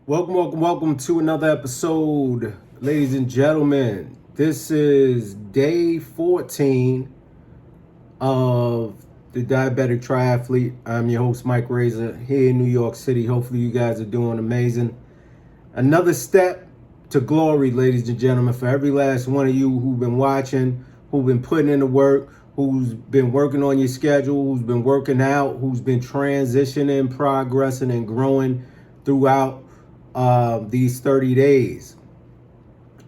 Welcome to another episode, ladies and gentlemen. This is day 14 of the Diabetic Triathlete. I'm your host, Mike Razor, here in New York City. Hopefully, you guys are doing amazing. Another step to glory, ladies and gentlemen, for every last one of you who've been watching, who've been putting in the work, who's been working on your schedule, who's been working out, who's been transitioning, progressing, and growing throughout these 30 days.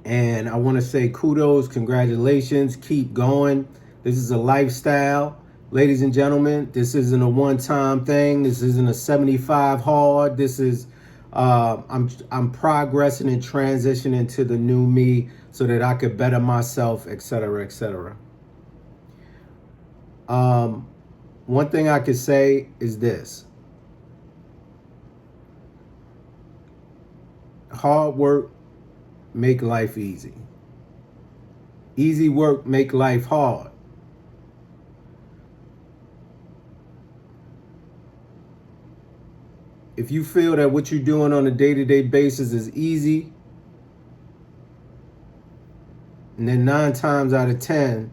And I want to say kudos, congratulations, keep going. This is a lifestyle. Ladies and gentlemen, this isn't a one-time thing. This isn't a 75 hard. This is I'm progressing and transitioning to the new me so that I could better myself, etc., etc. One thing I could say is this: hard work make life easy. Easy work make life hard. If you feel that what you're doing on a day-to-day basis is easy, and then 9 times out of 10,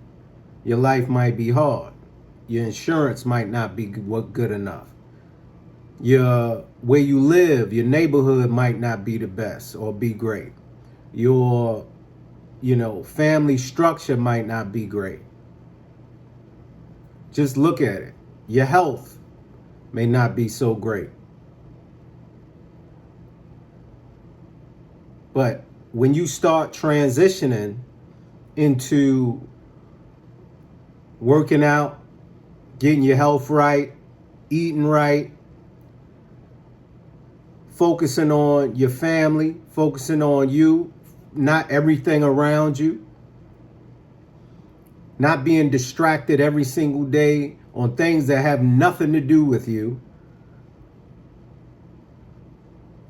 your life might be hard. Your insurance might not be good enough. Where you live, your neighborhood might not be the best or be great. Your, family structure might not be great. Just look at it. Your health may not be so great. But when you start transitioning into working out, getting your health right, eating right, focusing on your family, focusing on you, not everything around you, not being distracted every single day on things that have nothing to do with you.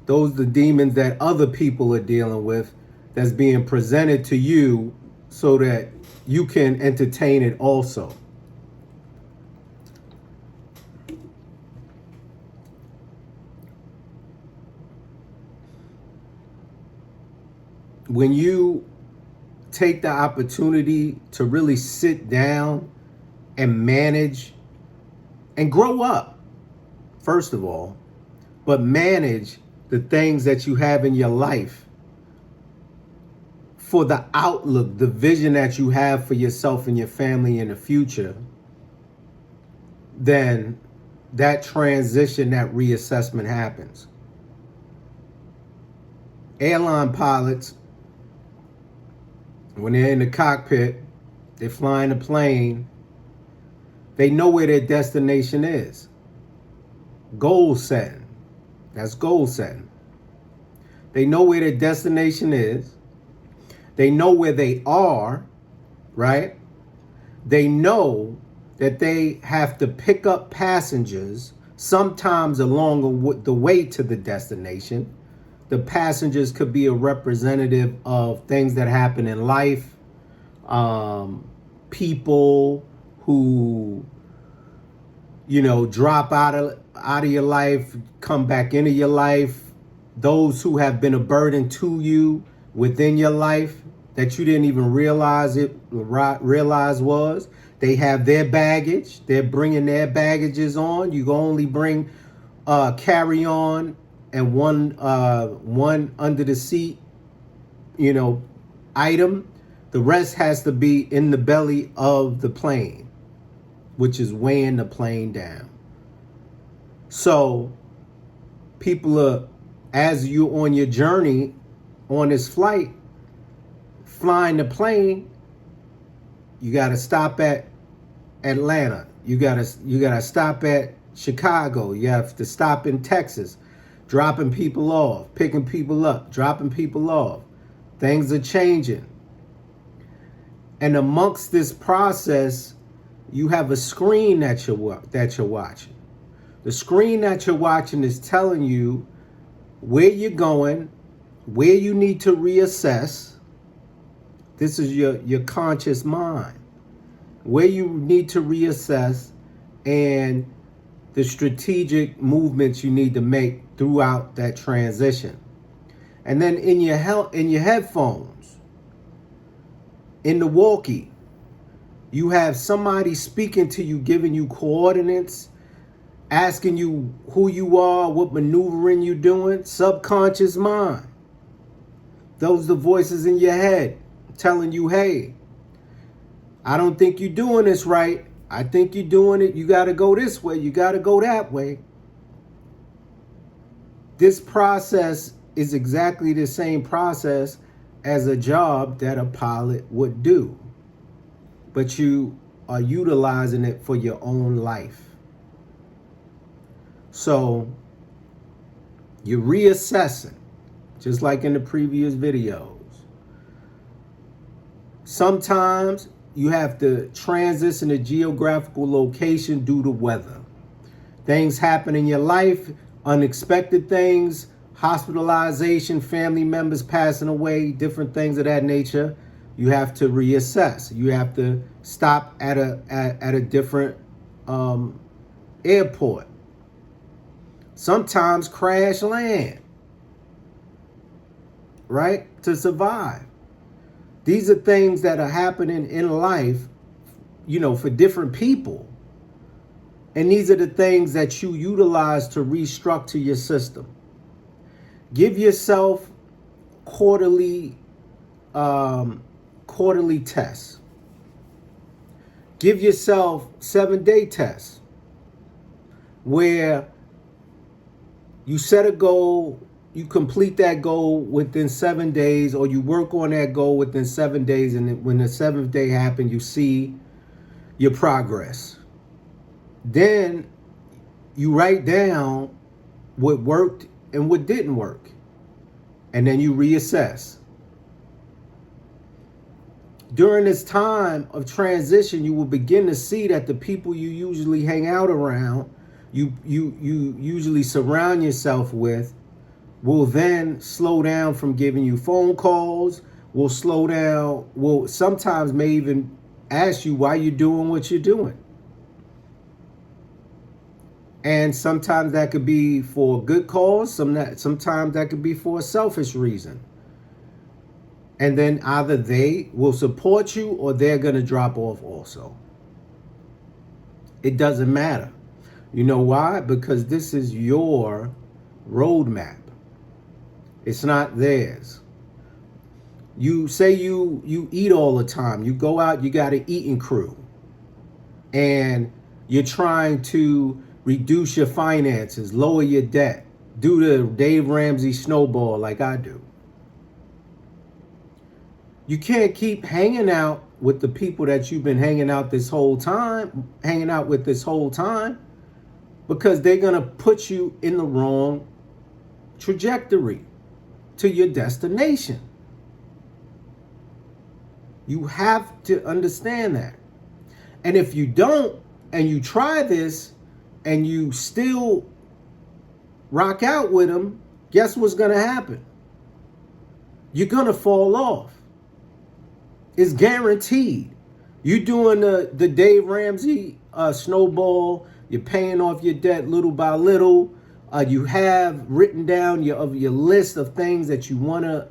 Those are the demons that other people are dealing with that's being presented to you so that you can entertain it also. When you take the opportunity to really sit down and manage and grow up, first of all, but manage the things that you have in your life for the outlook, the vision that you have for yourself and your family in the future, then that transition, that reassessment happens. Airline pilots, when they're in the cockpit, they're flying the plane, they know where their destination is. Goal setting. That's goal setting. They know where their destination is. They know where they are, right? They know that they have to pick up passengers sometimes along the way to the destination. The passengers could be a representative of things that happen in life, people who, drop out of your life, come back into your life, those who have been a burden to you within your life that you didn't even realize was. They have their baggage. They're bringing their baggages on. You can only bring carry on and one under the seat, item. The rest has to be in the belly of the plane, which is weighing the plane down. So people are, as you on your journey on this flight, flying the plane, you got to stop at Atlanta. You got to stop at Chicago. You have to stop in Texas, dropping people off, picking people up, dropping people off. Things are changing. And amongst this process, you have a screen that you're watching. The screen that you're watching is telling you where you're going, where you need to reassess. This is your conscious mind. Where you need to reassess and the strategic movements you need to make throughout that transition. And then in your headphones, in the walkie, you have somebody speaking to you, giving you coordinates, asking you who you are, what maneuvering you doing. Subconscious mind. Those are the voices in your head telling you, hey, I don't think you're doing this right. I think you're doing it. You got to go this way. You got to go that way. This process is exactly the same process as a job that a pilot would do. But you are utilizing it for your own life. So you're reassessing, just like in the previous videos. Sometimes you have to transition a geographical location due to weather. Things happen in your life, unexpected things, hospitalization, family members passing away, different things of that nature. You have to reassess. You have to stop at a different airport. Sometimes crash land, right? To survive. These are things that are happening in life, for different people. And these are the things that you utilize to restructure your system. Give yourself quarterly tests. Give yourself 7-day tests where you set a goal, you complete that goal within 7 days, or you work on that goal within 7 days, and when the 7th day happens, you see your progress. Then you write down what worked and what didn't work, and then you reassess. During this time of transition, you will begin to see that the people you usually hang out around, you usually surround yourself with, will then slow down from giving you phone calls, will slow down, will sometimes may even ask you why you're doing what you're doing. And sometimes that could be for a good cause, sometimes that could be for a selfish reason. And then either they will support you or they're going to drop off also. It doesn't matter. You know why? Because this is your roadmap. It's not theirs. You say you eat all the time. You go out, you got an eating crew. And you're trying to reduce your finances, lower your debt, do the Dave Ramsey snowball like I do. You can't keep hanging out with the people that you've been hanging out with this whole time, because they're going to put you in the wrong trajectory to your destination. You have to understand that. And if you don't, and you try this, and you still rock out with them, guess what's going to happen? You're going to fall off. It's guaranteed. You're doing the Dave Ramsey snowball. You're paying off your debt little by little. You have written down your list of things that you want to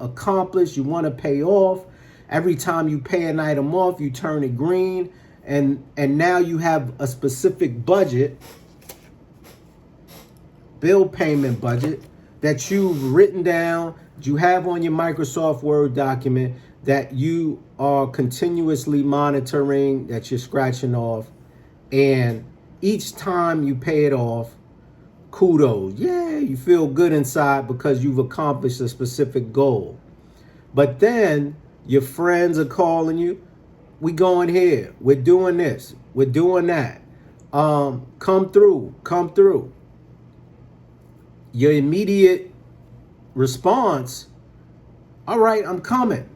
accomplish, you want to pay off. Every time you pay an item off, you turn it green. And now you have a specific budget, bill payment budget, that you've written down, that you have on your Microsoft Word document, that you are continuously monitoring, that you're scratching off. And each time you pay it off, kudos. Yeah, you feel good inside because you've accomplished a specific goal. But then your friends are calling you. We going here. We're doing this. We're doing that. Come through. Your immediate response, all right, I'm coming.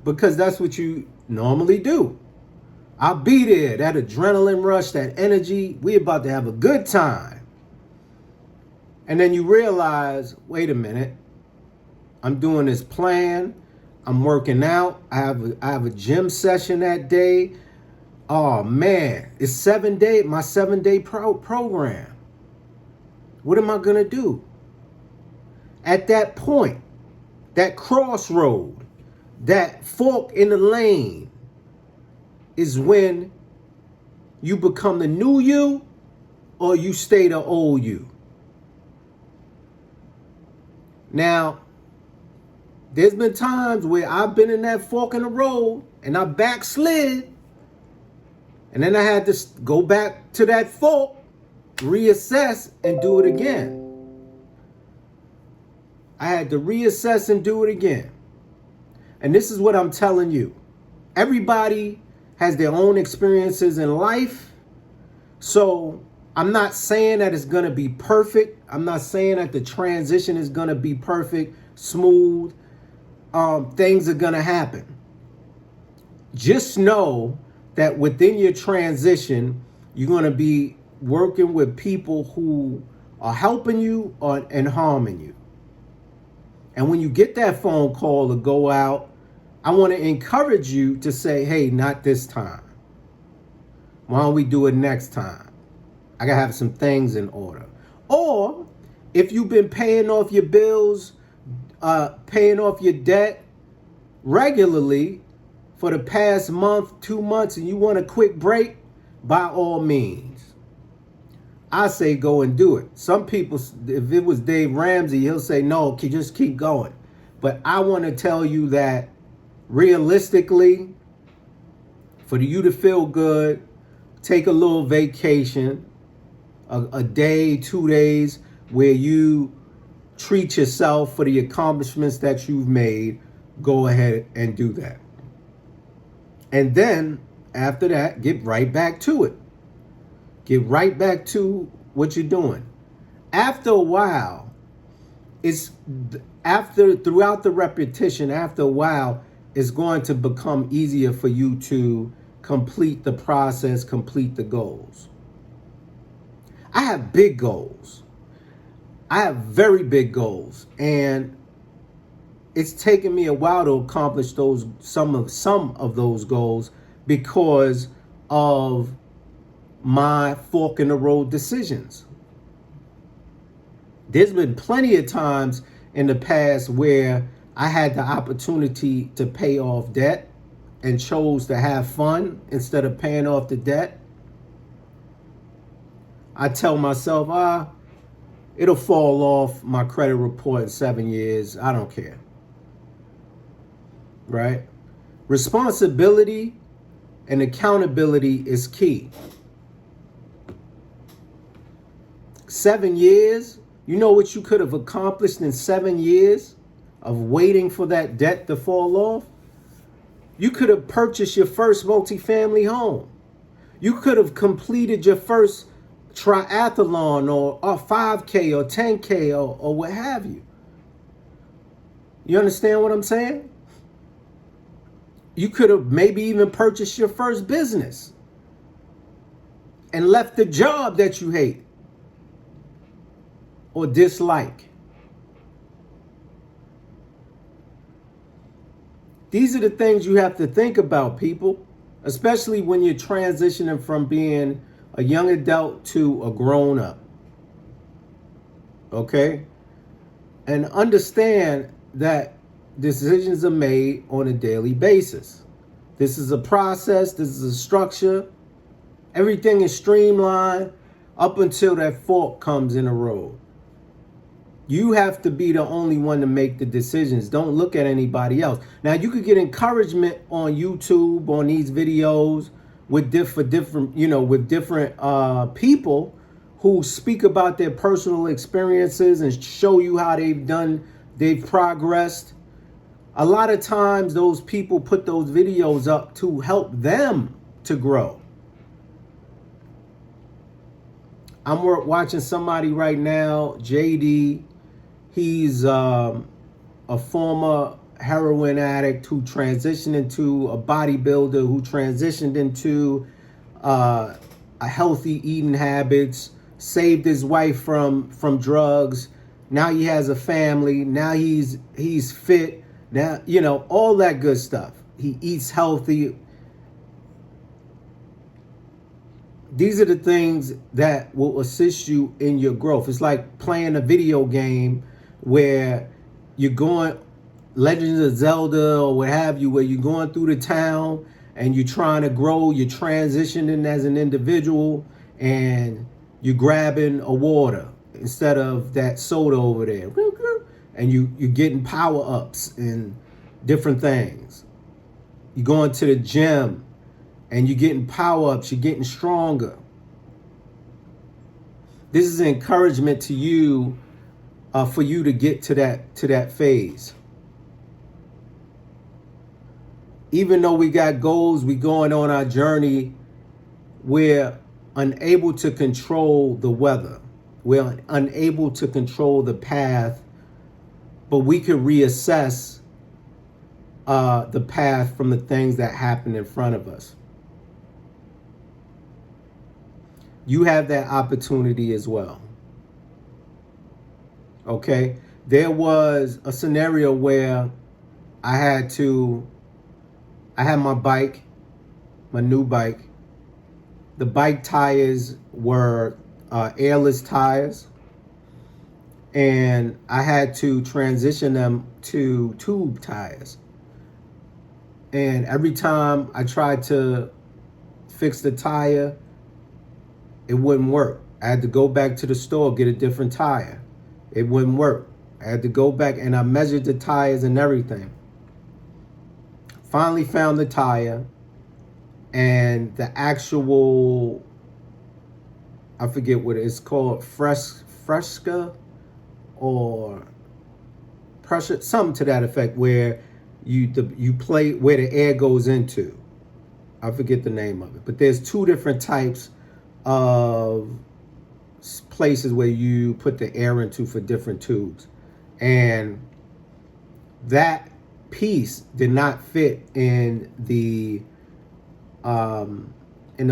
Because that's what you normally do. I'll be there. That adrenaline rush, that energy. We about to have a good time. And then you realize, wait a minute. I'm doing this plan. I'm working out. I have a gym session that day. Oh man, it's my 7-day program. What am I gonna do? At that point, That crossroad, that fork in the lane is when you become the new you or you stay the old you. Now, there's been times where I've been in that fork in the road and I backslid. And then I had to go back to that fork, reassess, and do it again. I had to reassess and do it again. And this is what I'm telling you. Everybody has their own experiences in life. So I'm not saying that it's going to be perfect. I'm not saying that the transition is going to be perfect, smooth. Things are going to happen. Just know that within your transition, you're going to be working with people who are helping you and harming you. And when you get that phone call to go out, I want to encourage you to say, hey, not this time. Why don't we do it next time? I got to have some things in order. Or if you've been paying off your bills, paying off your debt regularly for the past month, 2 months, and you want a quick break, by all means, I say go and do it. Some people, if it was Dave Ramsey, he'll say, no, just keep going. But I want to tell you that realistically, for you to feel good, take a little vacation, a day, 2 days, where you treat yourself for the accomplishments that you've made. Go ahead and do that. And then after that, get right back to it. Get right back to what you're doing. After a while, throughout the repetition, after a while, it's going to become easier for you to complete the process, complete the goals. I have big goals. I have very big goals, and it's taken me a while to accomplish some of those goals because of my fork in the road decisions. There's been plenty of times in the past where I had the opportunity to pay off debt and chose to have fun instead of paying off the debt. I tell myself, it'll fall off my credit report in 7 years. I don't care. Right? Responsibility and accountability is key. 7 years, you know what you could have accomplished in 7 years of waiting for that debt to fall off? You could have purchased your first multifamily home. You could have completed your first triathlon or 5K or 10K or what have you. You understand what I'm saying? You could have maybe even purchased your first business and left the job that you hate or dislike. These are the things you have to think about, people, especially when you're transitioning from being a young adult to a grown up. Okay? And understand that decisions are made on a daily basis. This is a process. This is a structure. Everything is streamlined up until that fork comes in the road. You have to be the only one to make the decisions. Don't look at anybody else. Now, you could get encouragement on YouTube on these videos with different people who speak about their personal experiences and show you how they've progressed. A lot of times those people put those videos up to help them to grow. I'm watching somebody right now, JD. He's a former heroin addict who transitioned into a bodybuilder, who transitioned into a healthy eating habits, saved his wife from drugs. Now he has a family. Now he's fit. Now, all that good stuff. He eats healthy. These are the things that will assist you in your growth. It's like playing a video game where you're going Legends of Zelda or what have you, where you're going through the town and you're trying to grow, you're transitioning as an individual, and you're grabbing a water instead of that soda over there, and you're getting power ups and different things. You're going to the gym and you're getting power ups, you're getting stronger. This is an encouragement to you, for you to get to that phase. Even though we got goals, we going on our journey, we're unable to control the weather. We're unable to control the path, but we can reassess the path from the things that happen in front of us. You have that opportunity as well. Okay? There was a scenario where I had my bike, my new bike. The bike tires were airless tires, and I had to transition them to tube tires. And every time I tried to fix the tire, it wouldn't work. I had to go back to the store, get a different tire. It wouldn't work. I had to go back, and I measured the tires and everything. Finally found the tire, and the actual, I forget what it's called, Fresca or pressure, something to that effect, where you play where the air goes into. I forget the name of it, but there's two different types of places where you put the air into for different tubes, and that piece did not fit in the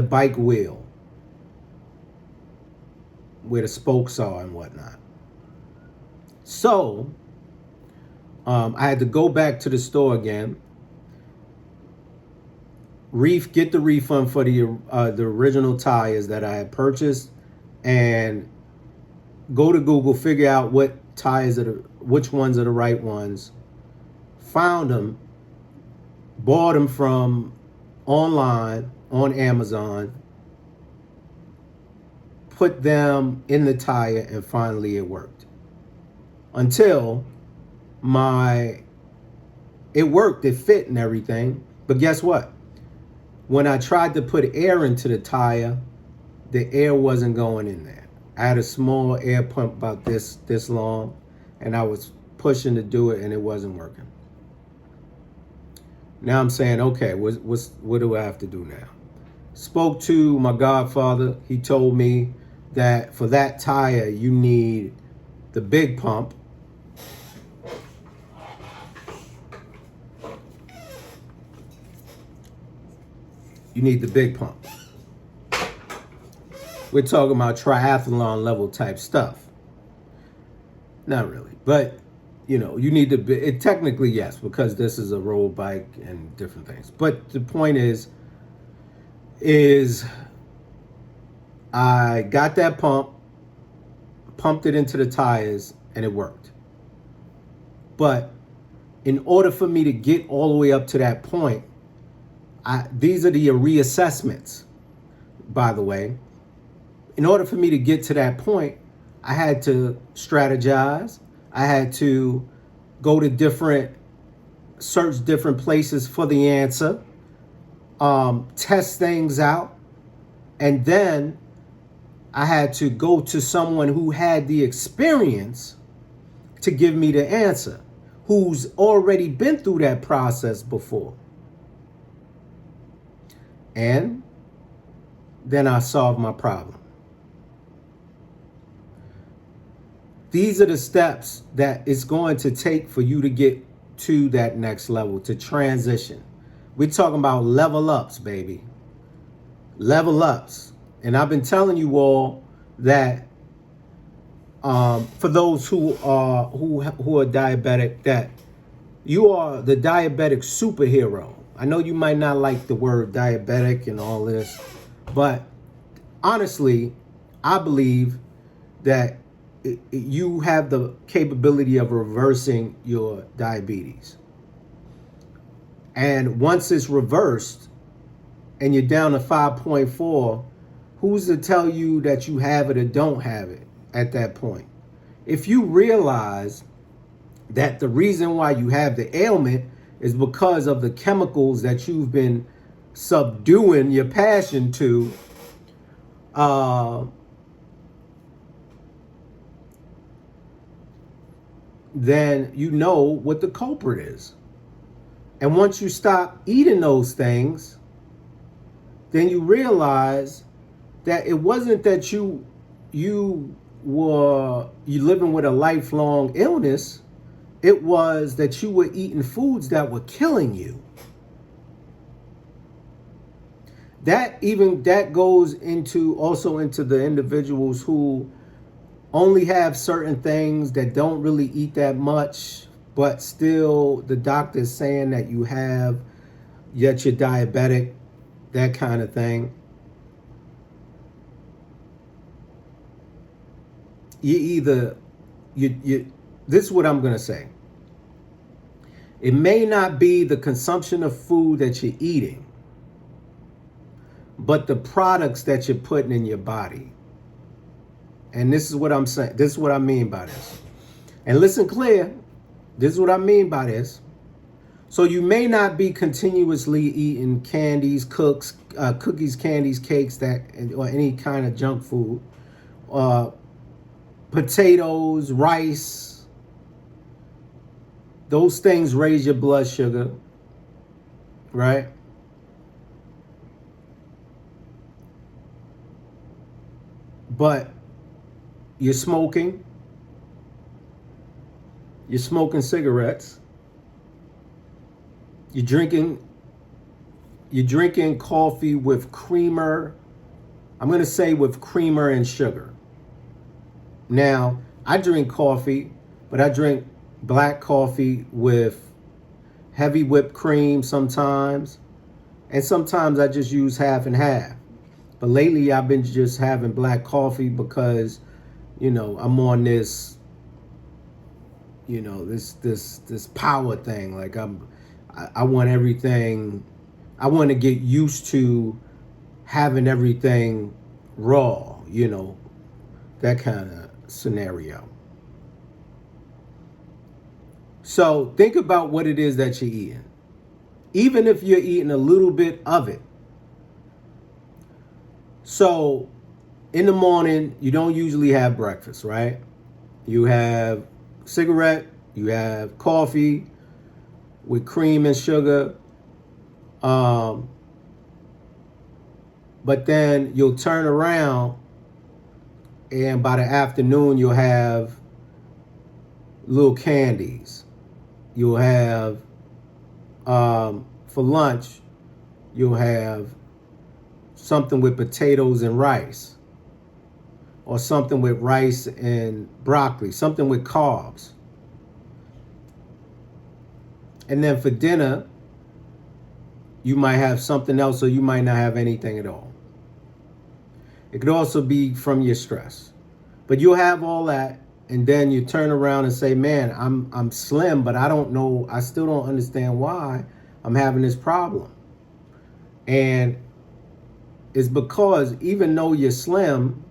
bike wheel where the spokes are and whatnot. So I had to go back to the store again, get the refund for the original tires that I had purchased, and go to Google, figure out which ones are the right ones. Found them, bought them from online on Amazon, put them in the tire, and finally it worked. Until it worked, it fit and everything. But guess what? When I tried to put air into the tire, the air wasn't going in there. I had a small air pump about this long, and I was pushing to do it, and it wasn't working. Now I'm saying, okay, what do I have to do now? Spoke to my godfather. He told me that for that tire, you need the big pump. You need the big pump. We're talking about triathlon level type stuff. Not really, but you need it technically, yes, because this is a road bike and different things. But the point is I got that pump, pumped it into the tires, and it worked. But in order for me to get all the way up to that point, these are the reassessments, by the way. In order for me to get to that point, I had to strategize. I had to go to search different places for the answer, test things out, and then I had to go to someone who had the experience to give me the answer, who's already been through that process before. And then I solved my problem. These are the steps that it's going to take for you to get to that next level, to transition. We're talking about level ups, baby. Level ups. And I've been telling you all that for those who are diabetic, that you are the diabetic superhero. I know you might not like the word diabetic and all this, but honestly, I believe that you have the capability of reversing your diabetes. And once it's reversed and you're down to 5.4, who's to tell you that you have it or don't have it at that point? If you realize that the reason why you have the ailment is because of the chemicals that you've been subduing your passion to, then you know what the culprit is. And once you stop eating those things, then you realize that it wasn't that you living with a lifelong illness. It was that you were eating foods that were killing you. That goes into the individuals who only have certain things, that don't really eat that much, but still the doctor's saying that you have, yet you're diabetic, that kind of thing. This is what I'm going to say. It may not be the consumption of food that you're eating, but the products that you're putting in your body. And this is what I'm saying. This is what I mean by this. And listen clear. This is what I mean by this. So you may not be continuously eating candies, cookies, candies, cakes, or any kind of junk food, potatoes, rice. Those things raise your blood sugar, right? But you're smoking cigarettes, you're drinking coffee with creamer. I'm going to say with creamer and sugar. Now, I drink coffee, but I drink black coffee with heavy whipped cream sometimes, and sometimes I just use half and half. But lately I've been just having black coffee because, I'm on this, this power thing. Like I want everything. I want to get used to having everything raw, that kind of scenario. So think about what it is that you're eating. Even if you're eating a little bit of it. So in the morning, you don't usually have breakfast, right? You have cigarette, you have coffee with cream and sugar. But then you'll turn around and by the afternoon, you'll have little candies. You'll have, for lunch, you'll have something with potatoes and rice, or something with rice and broccoli, something with carbs. And then for dinner, you might have something else, or you might not have anything at all. It could also be from your stress. But you'll have all that, and then you turn around and say, man, I'm slim, but I still don't understand why I'm having this problem. And it's because even though you're slim,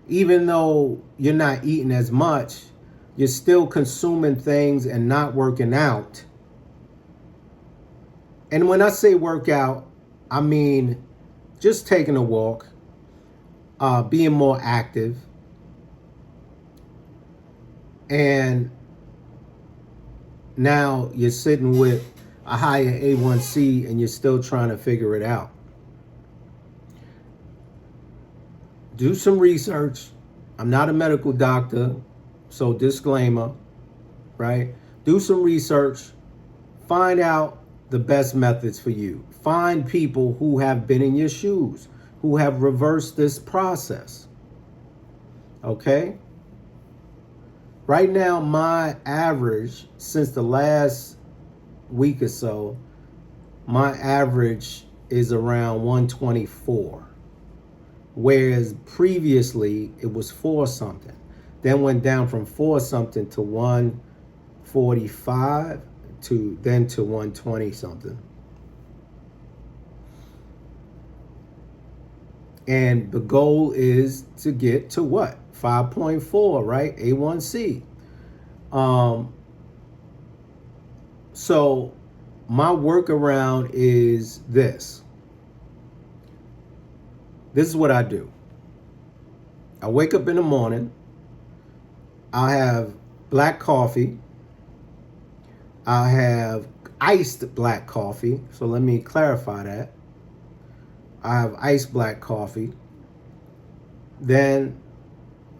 even though you're not eating as much, you're still consuming things and not working out. And when I say workout, I mean just taking a walk, being more active. And now you're sitting with a higher A1C and you're still trying to figure it out. Do some research. I'm not a medical doctor, so disclaimer, right? Do some research. Find out the best methods for you. Find people who have been in your shoes, who have reversed this process. Okay? Right now, my average, since the last week or so, my average is around 124. Whereas previously, it was 4 something. then went down from 4 something to 145 to 120 something. And the goal is to get to what? 5.4, right? A1C. So my workaround is this. This is what I do. I wake up in the morning. I have black coffee. I have iced black coffee. So let me clarify that. I have iced black coffee. Then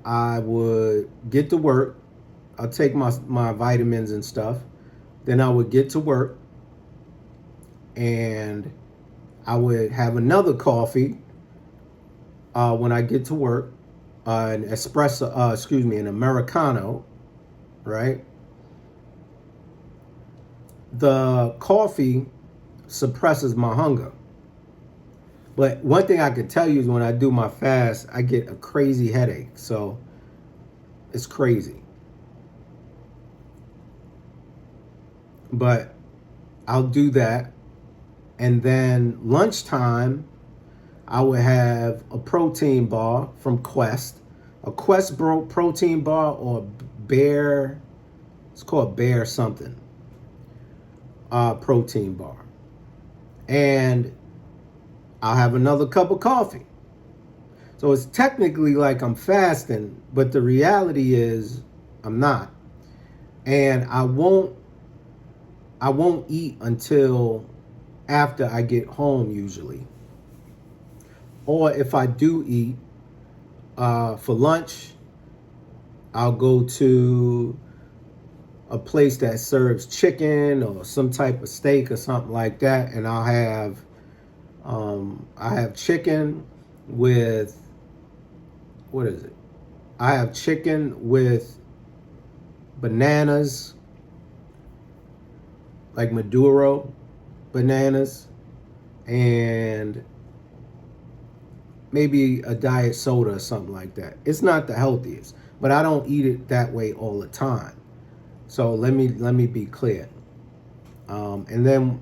I would get to work. I'll take my vitamins and stuff. Then I would get to work. And I would have another coffee when I get to work. An espresso, an Americano, right? The coffee suppresses my hunger. But one thing I can tell you is when I do my fast, I get a crazy headache. So it's crazy. But I'll do that. And then lunchtime, I would have a protein bar from Quest. A Quest protein bar or Bear, it's called Bear something. Protein bar. And I'll have another cup of coffee. So it's technically like I'm fasting, but the reality is I'm not. And I won't eat until after I get home usually. Or if I do eat for lunch, I'll go to a place that serves chicken or some type of steak or something like that, and I have chicken with, what is it? I have chicken with bananas, like Maduro bananas, and maybe a diet soda or something like that. It's not the healthiest, but I don't eat it that way all the time. So let me be clear. And then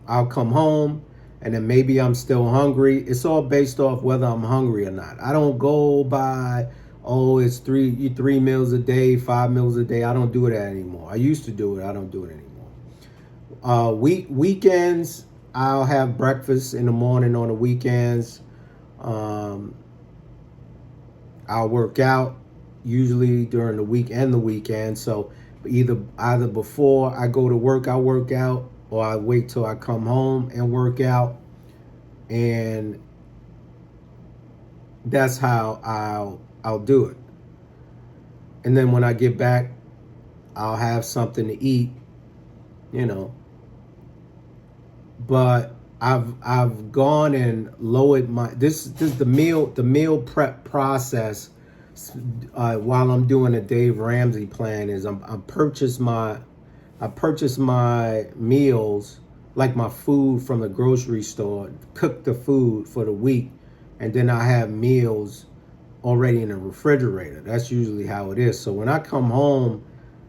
I'll come home, and then maybe I'm still hungry. It's all based off whether I'm hungry or not. I don't go by, it's three meals a day, 5 meals a day. I don't do that anymore. I used to do it. I don't do it anymore. Weekends, I'll have breakfast in the morning on the weekends. I'll work out usually during the week and the weekend. So either before I go to work, I work out, or I wait till I come home and work out. And that's how I'll do it. And then when I get back, I'll have something to eat, But I've gone and lowered my this the meal prep process while I'm doing a Dave Ramsey plan is I purchase my meals, like my food from the grocery store, cook the food for the week, and then I have meals already in the refrigerator. That's usually how it is. So when I come home,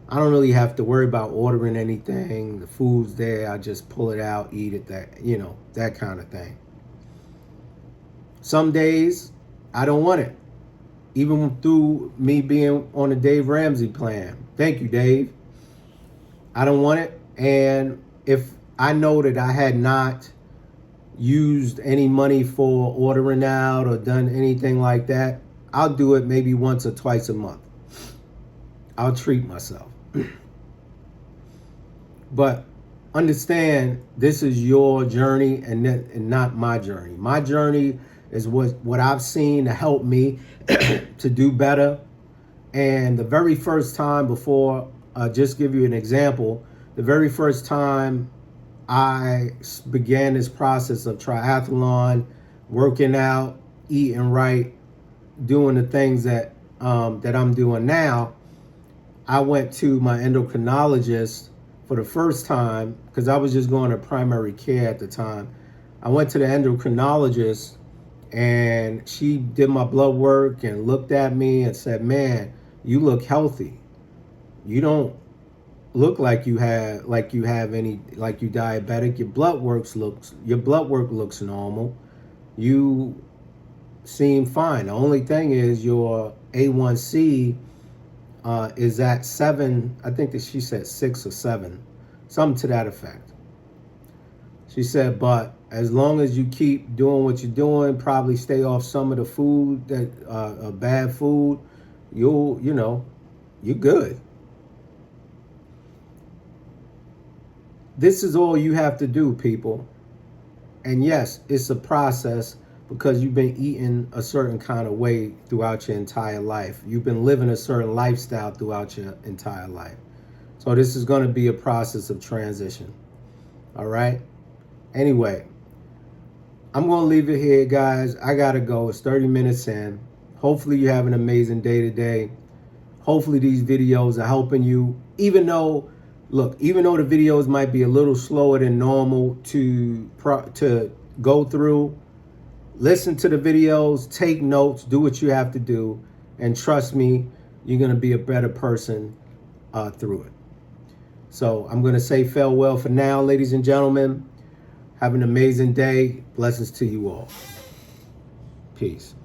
I don't really have to worry about ordering anything. The food's there. I just pull it out, eat it, that kind of thing. Some days I don't want it. Even through me being on a Dave Ramsey plan. Thank you, Dave. I don't want it. And if I know that I had not used any money for ordering out or done anything like that, I'll do it maybe once or twice a month. I'll treat myself. But understand, this is your journey and not my journey. My journey is what I've seen to help me to do better. And the very first time, before just give you an example, the very first time I began this process of triathlon, working out, eating right, doing the things that I'm doing now, I went to my endocrinologist for the first time because I was just going to primary care at the time. I went to the endocrinologist and she did my blood work and looked at me and said, man, You look healthy. You don't look like you have any, like you diabetic. Your blood work looks normal. You seem fine. The only thing is your A1C is at 7. I think that she said 6 or 7, something to that effect. She said, but as long as you keep doing what you're doing, probably stay off some of the food that bad food, you're good. This is all you have to do, people. And yes, it's a process because you've been eating a certain kind of way throughout your entire life. You've been living a certain lifestyle throughout your entire life. So this is going to be a process of transition. All right? Anyway, I'm going to leave it here, guys. I got to go. It's 30 minutes in. Hopefully you have an amazing day today. Hopefully these videos are helping you, even though the videos might be a little slower than normal to go through. Listen to the videos, take notes, do what you have to do, and trust me, you're going to be a better person through it. So I'm going to say farewell for now, ladies and gentlemen. Have an amazing day. Blessings to you all. Peace.